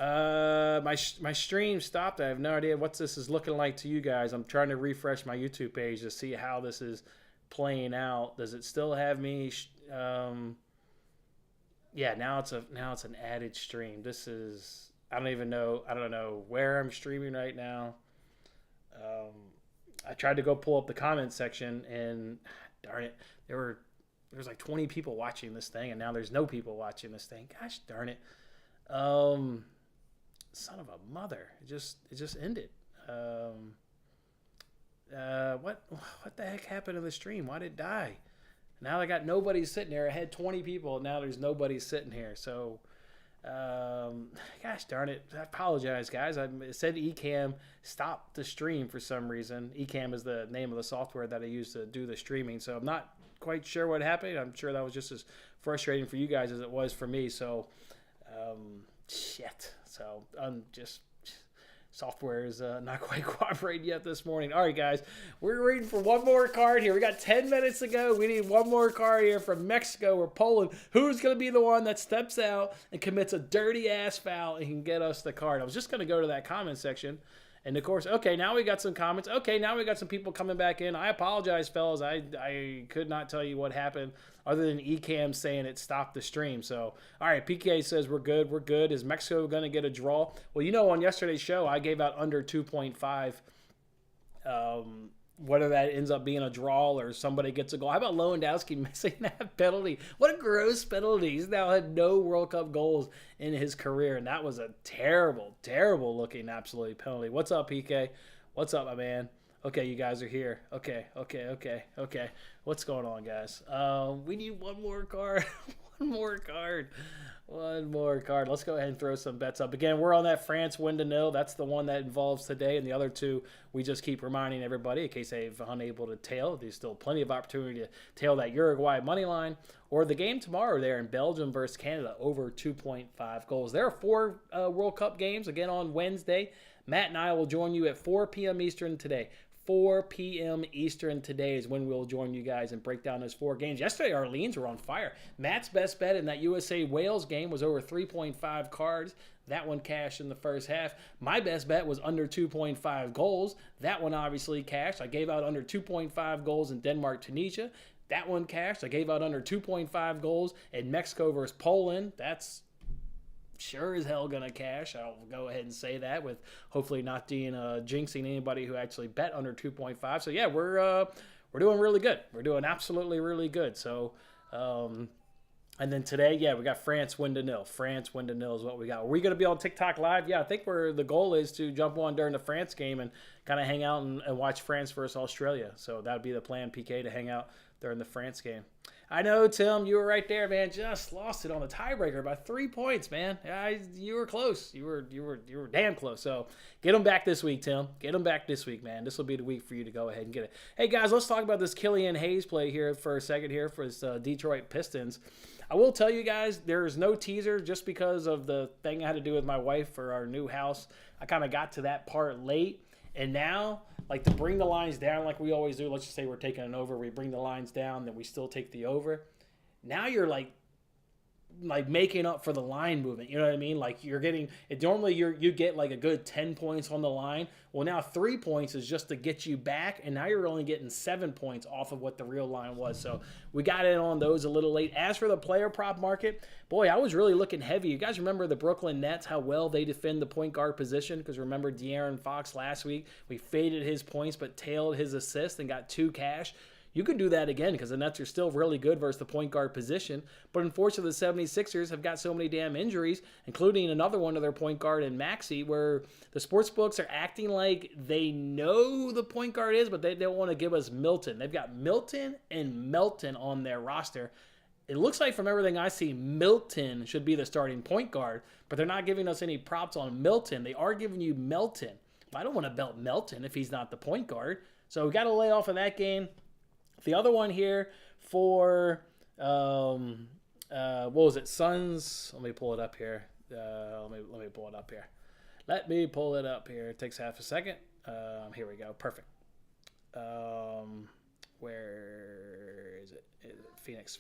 My stream stopped. I have no idea what this is looking like to you guys. I'm trying to refresh my YouTube page to see how this is playing out. Does it still have me? Yeah, now it's an added stream. This is I don't even know. I don't know where I'm streaming right now. Um, I tried to go pull up the comment section, and darn it, there's like 20 people watching this thing, and now there's no people watching this thing. Gosh darn it. Um, Son of a mother. It just ended. What the heck happened to the stream? Why did it die? Now I got nobody sitting there. I had 20 people. Now there's nobody sitting here. So, gosh darn it. I apologize, guys. It said Ecamm stopped the stream for some reason. Ecamm is the name of the software that I use to do the streaming. So I'm not quite sure what happened. I'm sure that was just as frustrating for you guys as it was for me. So, shit. So I'm just software is not quite cooperating yet this morning. All right, guys, we're waiting for one more card here. We got 10 minutes to go. We need one more card here from Mexico or Poland. Who's going to be the one that steps out and commits a dirty-ass foul and can get us the card? I was just going to go to that comment section. And, of course, okay, now we got some comments. Okay, now we got some people coming back in. I apologize, fellas. I could not tell you what happened other than Ecamm saying it stopped the stream. So, all right, PK says we're good. We're good. Is Mexico going to get a draw? Well, you know, on yesterday's show, I gave out under 2.5. Whether that ends up being a draw or somebody gets a goal. How about Lewandowski missing that penalty? What a gross penalty. He's now had no World Cup goals in his career, and that was a terrible, terrible looking absolutely penalty. What's up, PK? What's up, my man? Okay, you guys are here. Okay. What's going on, guys? We need one more card. One more card. One more card. Let's go ahead and throw some bets up. Again, we're on that France win to nil. That's the one that involves today. And the other two, we just keep reminding everybody in case they've unable to tail. There's still plenty of opportunity to tail that Uruguay money line. Or the game tomorrow there in Belgium versus Canada, over 2.5 goals. There are 4 World Cup games, again, on Wednesday. Matt and I will join you at 4 p.m. Eastern today. 4 p.m. Eastern today is when we'll join you guys and break down those 4 games. Yesterday, our leans were on fire. Matt's best bet in that USA-Wales game was over 3.5 cards. That one cashed in the first half. My best bet was under 2.5 goals. That one obviously cashed. I gave out under 2.5 goals in Denmark-Tunisia. That one cashed. I gave out under 2.5 goals in Mexico versus Poland. That's sure as hell gonna cash. I'll go ahead and say that with hopefully not being jinxing anybody who actually bet under 2.5. So yeah, we're doing really good. We're doing absolutely really good. So and then today, yeah, we got France win to nil. France win to nil is what we got. Are we gonna be on TikTok live? Yeah, I think the goal is to jump on during the France game and kind of hang out and watch France versus Australia. So that would be the plan, PK, to hang out during the France game. I know, Tim, you were right there, man. Just lost it on the tiebreaker by 3 points, man. You were close. You were damn close. So get them back this week, Tim. Get them back this week, man. This will be the week for you to go ahead and get it. Hey, guys, let's talk about this Killian Hayes play here for a second here for his Detroit Pistons. I will tell you guys, there's no teaser just because of the thing I had to do with my wife for our new house. I kind of got to that part late. And now, like, to bring the lines down like we always do, let's just say we're taking an over, we bring the lines down, then we still take the over. Now you're like making up for the line movement. You know what I mean? Like you're getting it. Normally you get like a good 10 points on the line. Well, now 3 points is just to get you back, and now you're only getting 7 points off of what the real line was. So we got in on those a little late. As for the player prop market, boy, I was really looking heavy. You guys remember the Brooklyn Nets, how well they defend the point guard position? Because remember De'Aaron Fox last week, we faded his points but tailed his assist and got 2 cash. You could do that again because the Nets are still really good versus the point guard position. But unfortunately, the 76ers have got so many damn injuries, including another one to their point guard in Maxey, where the sports books are acting like they know who the point guard is, but they don't want to give us Milton. They've got Milton and Melton on their roster. It looks like from everything I see, Milton should be the starting point guard, but they're not giving us any props on Milton. They are giving you Melton. I don't want to belt Melton if he's not the point guard. So we got to lay off of that game. The other one here for, what was it, Suns? Let me pull it up here. Let me pull it up here. Let me pull it up here. It takes half a second. Here we go. Perfect. Where is it? Phoenix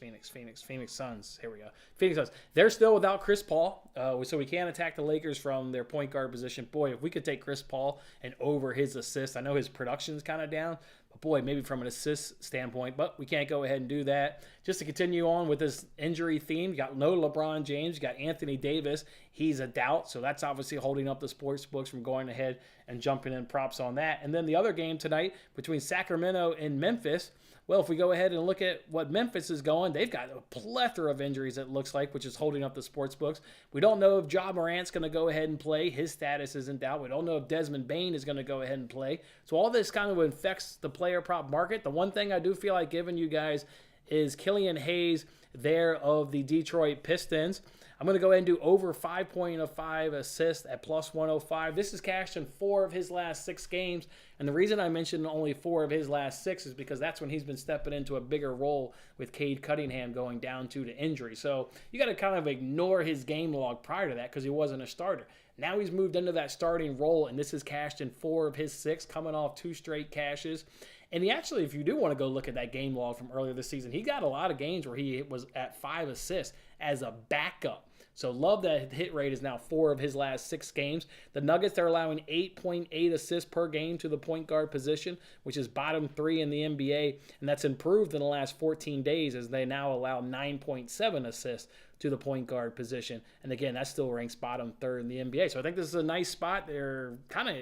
Suns. Here we go. Phoenix Suns. They're still without Chris Paul, so we can't attack the Lakers from their point guard position. Boy, if we could take Chris Paul and over his assists, I know his production's kind of down, but boy, maybe from an assist standpoint, but we can't go ahead and do that. Just to continue on with this injury theme, you got no LeBron James, you got Anthony Davis. He's a doubt, so that's obviously holding up the sports books from going ahead and jumping in props on that. And then the other game tonight between Sacramento and Memphis. Well, if we go ahead and look at what Memphis is going, they've got a plethora of injuries, it looks like, which is holding up the sports books. We don't know if Ja Morant's going to go ahead and play. His status is in doubt. We don't know if Desmond Bane is going to go ahead and play. So all this kind of affects the player prop market. The one thing I do feel like giving you guys is Killian Hayes there of the Detroit Pistons. I'm going to go ahead and do over 5.5 assists at plus 105. This is cashed in 4 of his last 6 games. And the reason I mentioned only 4 of his last 6 is because that's when he's been stepping into a bigger role with Cade Cunningham going down to injury. So you got to kind of ignore his game log prior to that because he wasn't a starter. Now he's moved into that starting role, and this is cashed in 4 of his 6, coming off 2 straight cashes. And he actually, if you do want to go look at that game log from earlier this season, he got a lot of games where he was at 5 assists as a backup. So love that hit rate is now 4 of his last 6 games. The Nuggets are allowing 8.8 assists per game to the point guard position, which is bottom 3 in the NBA. And that's improved in the last 14 days as they now allow 9.7 assists to the point guard position. And again, that still ranks bottom 3rd in the NBA. So I think this is a nice spot. They're kind of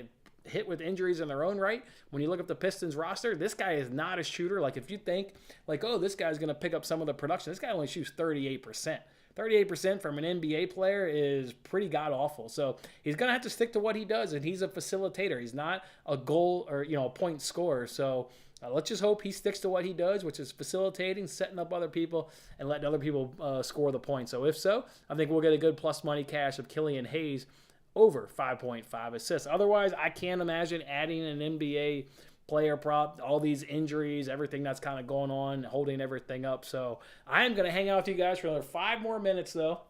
hit with injuries in their own right. When you look up the Pistons roster, this guy is not a shooter. Like if you think like, oh, this guy's going to pick up some of the production, this guy only shoots 38%. 38% from an NBA player is pretty god-awful. So he's going to have to stick to what he does, and he's a facilitator. He's not a goal or, a point scorer. So let's just hope he sticks to what he does, which is facilitating, setting up other people, and letting other people score the points. So if so, I think we'll get a good plus money cash of Killian Hayes over 5.5 assists. Otherwise, I can't imagine adding an NBA player prop, all these injuries, everything that's kind of going on, holding everything up. So I am going to hang out with you guys for another 5 more minutes, though,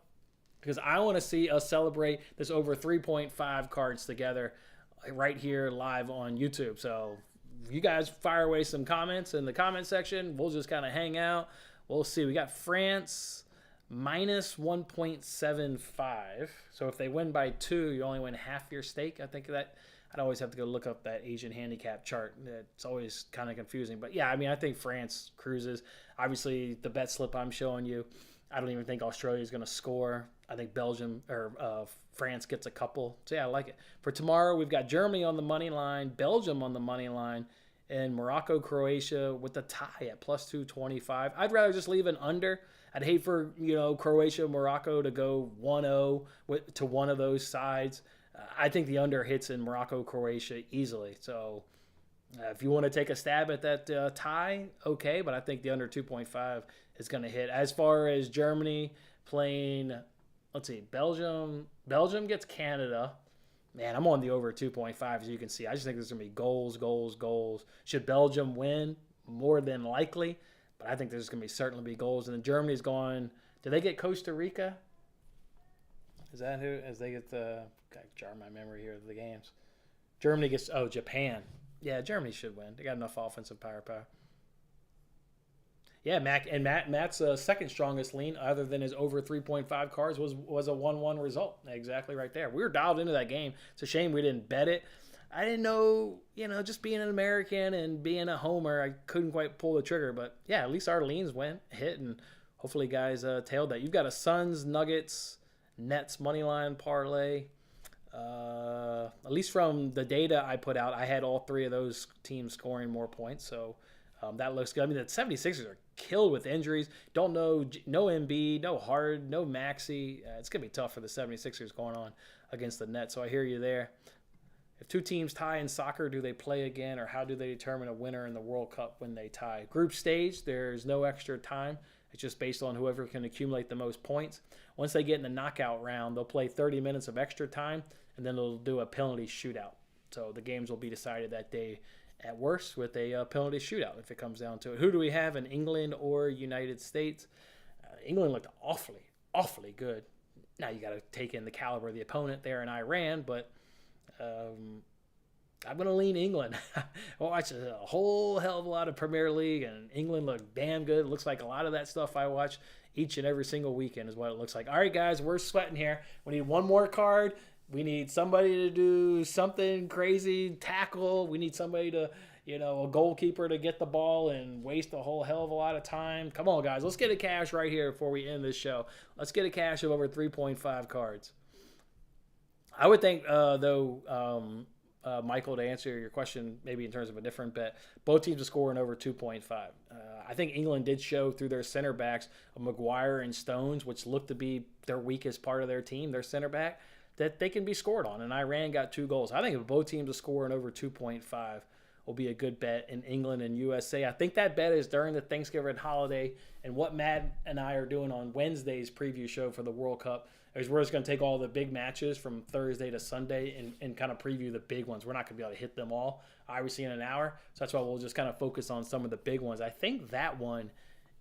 because I want to see us celebrate this over 3.5 cards together right here live on YouTube. So you guys fire away some comments in the comment section. We'll just kind of hang out. We'll see. We got France minus 1.75. So if they win by 2, you only win half your stake. I think that I'd always have to go look up that Asian handicap chart. It's always kind of confusing. But, yeah, I mean, I think France cruises. Obviously, the bet slip I'm showing you, I don't even think Australia is going to score. I think Belgium or France gets a couple. So, yeah, I like it. For tomorrow, we've got Germany on the money line, Belgium on the money line, and Morocco, Croatia with the tie at plus 225. I'd rather just leave an under. I'd hate for, Croatia, Morocco to go 1-0 to one of those sides. I think the under hits in Morocco, Croatia easily. So if you want to take a stab at that tie, okay, but I think the under 2.5 is going to hit. As far as Germany playing, let's see, Belgium gets Canada. Man, I'm on the over 2.5, as you can see. I just think there's going to be goals, goals, goals. Should Belgium win? More than likely, but I think there's going to certainly be goals. And then Germany's going, do they get Costa Rica? Is that who? As they get the, gotta jar my memory here of the games. Germany gets, Japan. Yeah, Germany should win. They got enough offensive power. Yeah, Matt's second strongest lean, other than his over 3.5 cards, was a 1-1 result. Exactly right there. We were dialed into that game. It's a shame we didn't bet it. I didn't know, just being an American and being a homer, I couldn't quite pull the trigger. But, yeah, at least our leans hit, and hopefully guys tailed that. You've got a Suns, Nuggets, Nets moneyline parlay. At least from the data I put out, I had all 3 of those teams scoring more points. So that looks good. I mean, the 76ers are killed with injuries. Don't know, no Embiid, no Hard, no Maxey. It's going to be tough for the 76ers going on against the Nets. So I hear you there. If 2 teams tie in soccer, do they play again, or how do they determine a winner in the World Cup when they tie? Group stage, there's no extra time. It's just based on whoever can accumulate the most points. Once they get in the knockout round, they'll play 30 minutes of extra time, and then they'll do a penalty shootout. So the games will be decided that day at worst with a penalty shootout if it comes down to it. Who do we have in England or United States? England looked awfully good. Now you got to take in the caliber of the opponent there in Iran, but I'm going to lean England. I watch a whole hell of a lot of Premier League, and England look damn good. It looks like a lot of that stuff I watch each and every single weekend is what it looks like. All right, guys, we're sweating here. We need one more card. We need somebody to do something crazy, tackle. We need somebody to, a goalkeeper to get the ball and waste a whole hell of a lot of time. Come on, guys. Let's get a cash right here before we end this show. Let's get a cash of over 3.5 cards. I would think, Michael, to answer your question, maybe in terms of a different bet, both teams are scoring over 2.5. I think England did show through their center backs, Maguire and Stones, which looked to be their weakest part of their team, their center back, that they can be scored on. And Iran got 2 goals. I think if both teams are scoring over 2.5, will be a good bet in England and USA. I think that bet is during the Thanksgiving holiday. And what Matt and I are doing on Wednesday's preview show for the World Cup is we're just going to take all the big matches from Thursday to Sunday and kind of preview the big ones. We're not going to be able to hit them all, obviously, in an hour. So that's why we'll just kind of focus on some of the big ones. I think that one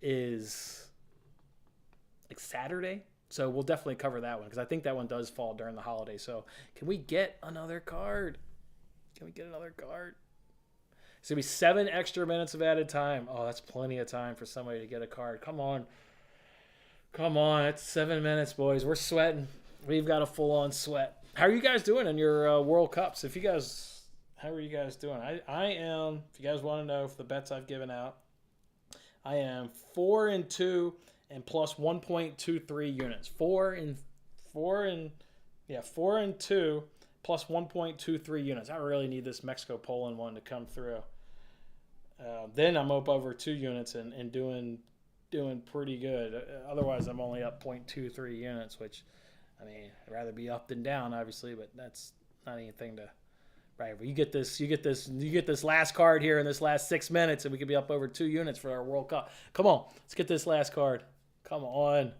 is like Saturday. So we'll definitely cover that one because I think that one does fall during the holiday. So can we get another card? Can we get another card? It's going to be 7 extra minutes of added time. Oh, that's plenty of time for somebody to get a card. Come on. Come on. It's 7 minutes, boys. We're sweating. We've got a full-on sweat. How are you guys doing in your World Cups? How are you guys doing? I am, if you guys want to know for the bets I've given out, I am 4-2 and plus 1.23 units. 4-2 plus 1.23 units. I really need this Mexico-Poland one to come through. Then I'm up over 2 units and doing pretty good. Otherwise, I'm only up 0.23 units, which, I mean, I'd rather be up than down, obviously, but that's not anything to. Right, but you get this last card here in this last 6 minutes, and we could be up over 2 units for our World Cup. Come on, let's get this last card. Come on.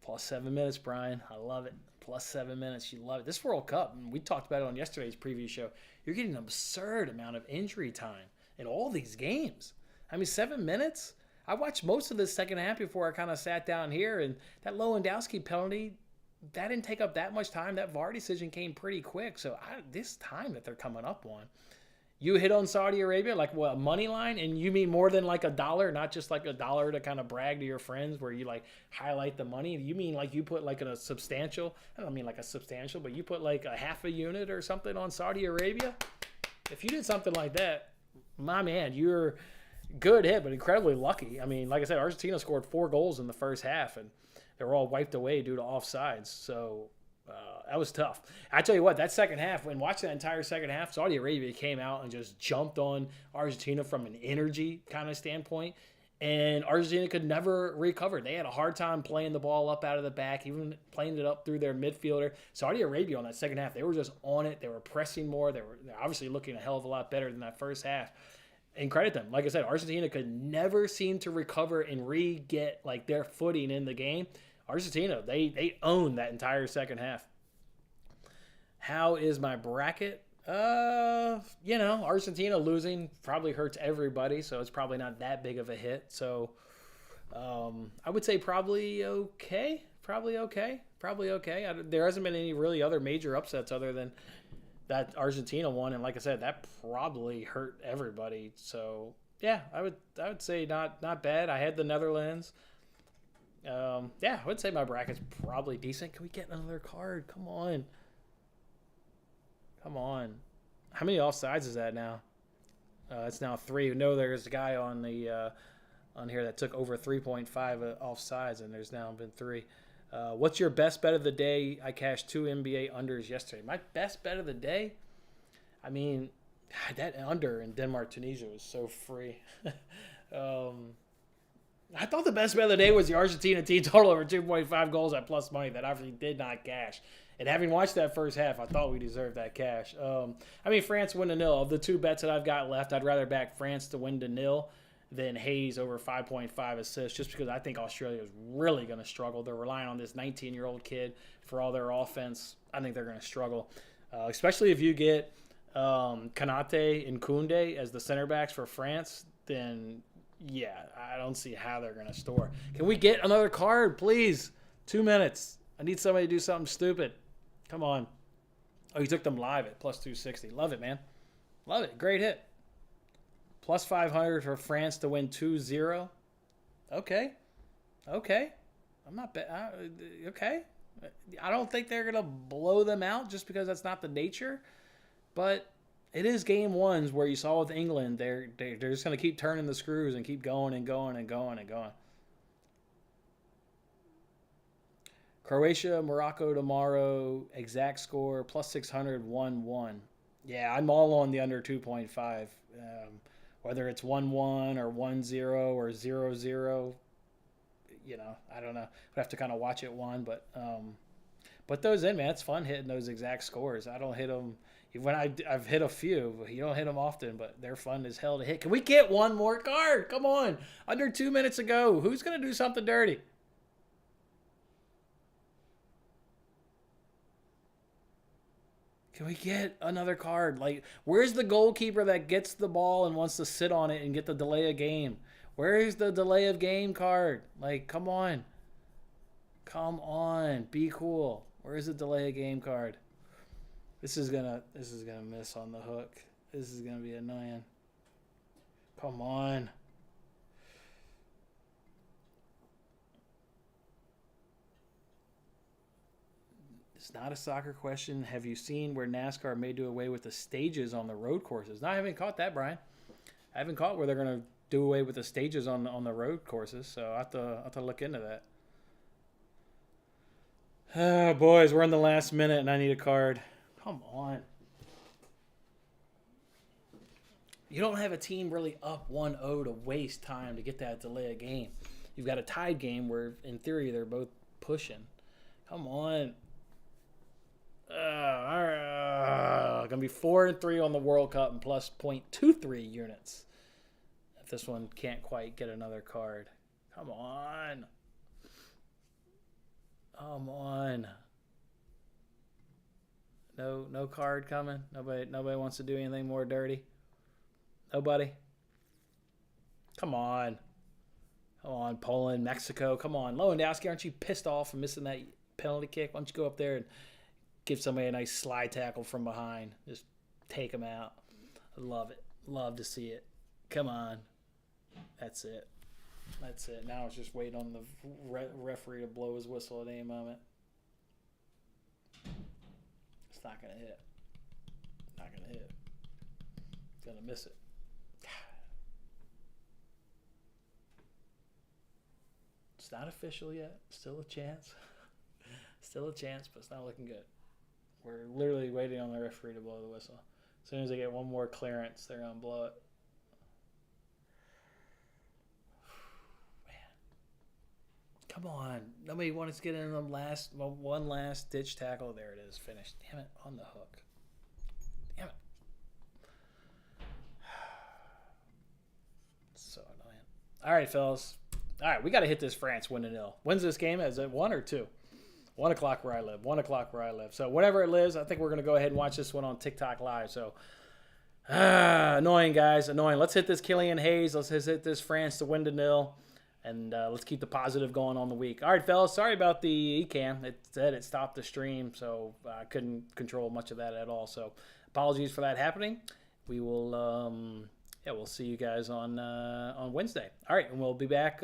Plus 7 minutes, Brian. I love it. Plus 7 minutes. You love it. This World Cup, and we talked about it on yesterday's preview show, you're getting an absurd amount of injury time in all these games. I mean, 7 minutes? I watched most of the second half before I kind of sat down here, and that Lewandowski penalty, that didn't take up that much time. That VAR decision came pretty quick. So this time that they're coming up on, you hit on Saudi Arabia, like what, a money line? And you mean more than like $1, not just like $1 to kind of brag to your friends where you like highlight the money. You mean like you put like a substantial, I don't mean like a substantial, but you put like a half a unit or something on Saudi Arabia? If you did something like that, my man, you're good hit, but incredibly lucky. I mean, like I said, Argentina scored 4 goals in the first half, and they were all wiped away due to offsides. So that was tough. I tell you what, that second half, when watching that entire second half, Saudi Arabia came out and just jumped on Argentina from an energy kind of standpoint, and Argentina could never recover. They had a hard time playing the ball up out of the back, even playing it up through their midfielder. Saudi Arabia on that second half, they were just on it. They were pressing more. They're obviously looking a hell of a lot better than that first half. And credit them. Like I said, Argentina could never seem to recover and re-get like their footing in the game. Argentina, they owned that entire second half. How is my bracket? Argentina losing probably hurts everybody, so it's probably not that big of a hit. So I would say probably okay. There hasn't been any really other major upsets other than that Argentina one, and like I said, that probably hurt everybody. So yeah, I would say not bad. I had the Netherlands. I would say my bracket's probably decent. Can we get another card? Come on. How many offsides is that now? It's now 3. No, there's a guy on the on here that took over 3.5 offsides, and there's now been 3. What's your best bet of the day? I cashed 2 NBA unders yesterday. My best bet of the day? I mean, that under in Denmark-Tunisia was so free. I thought the best bet of the day was the Argentina team total over 2.5 goals at plus money that obviously did not cash. And having watched that first half, I thought we deserved that cash. France win to 0. Of the 2 bets that I've got left, I'd rather back France to win to 0 than Hayes over 5.5 assists, just because I think Australia is really going to struggle. They're relying on this 19-year-old kid for all their offense. I think they're going to struggle, especially if you get Kanate and Koundé as the center backs for France. Then, yeah, I don't see how they're going to score. Can we get another card, please? 2 minutes. I need somebody to do something stupid. Come on. Oh, you took them live at plus 260. Love it, man. Love it. Great hit. Plus 500 for France to win 2-0. Okay. Okay. I'm not bad. Okay. I don't think they're going to blow them out just because that's not the nature. But it is game ones where you saw with England, they're just going to keep turning the screws and keep going and going and going and going. Croatia, Morocco tomorrow, exact score, plus 600, 1-1. Yeah, I'm all on the under 2.5. Whether it's 1-1 or 1-0 or 0-0, you know, I don't know. We'd have to kind of watch it one, but put those in, man. It's fun hitting those exact scores. I don't hit them. When I've hit a few, you don't hit them often, but they're fun as hell to hit. Can we get one more card? Come on. Under 2 minutes ago. Who's going to do something dirty? Can we get another card? Like, where's the goalkeeper that gets the ball and wants to sit on it and get the delay of game? Where is the delay of game card? Like, come on. Come on. Be cool. Where is the delay of game card? This is gonna miss on the hook. This is gonna be annoying. Come on. It's not a soccer question. Have you seen where NASCAR may do away with the stages on the road courses? No, I haven't caught that, Brian. I haven't caught where they're gonna do away with the stages on the road courses. So I have to look into that. Oh, boys, we're in the last minute and I need a card. Come on. You don't have a team really up 1-0 to waste time to get that delay of game. You've got a tied game where, in theory, they're both pushing. Come on. Gonna be 4-3 on the World Cup and plus 0.23 units. If this one can't quite get another card. Come on. Come on. No card coming. Nobody wants to do anything more dirty. Nobody. Come on. Come on, Poland, Mexico. Come on. Lewandowski, aren't you pissed off for missing that penalty kick? Why don't you go up there and give somebody a nice slide tackle from behind? Just take them out. I love it. Love to see it. Come on. That's it. That's it. Now it's just waiting on the referee to blow his whistle at any moment. It's not going to hit. Not going to hit. It's going to miss it. It's not official yet. Still a chance. Still a chance, but it's not looking good. We're literally waiting on the referee to blow the whistle. As soon as they get one more clearance, they're going to blow it. Come on. Nobody wants to get in them one last ditch tackle. There it is. Finished. Damn it. On the hook. Damn it. So annoying. All right, fellas. All right, we got to hit this France 1-0. When's this game? Is it 1 or 2? 1 o'clock where I live. 1 o'clock where I live. So whenever it lives, I think we're going to go ahead and watch this one on TikTok Live. So annoying, guys. Annoying. Let's hit this Killian Hayes. Let's hit this France to win 0. And let's keep the positive going on the week. All right, fellas. Sorry about the eCam. It said it stopped the stream, so I couldn't control much of that at all. So apologies for that happening. We will, we'll see you guys on Wednesday. All right, and we'll be back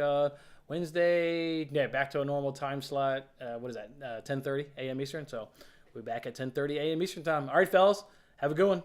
Wednesday. Yeah, back to a normal time slot. What is that? 10:30 a.m. Eastern. So we'll be back at 10:30 a.m. Eastern time. All right, fellas. Have a good one.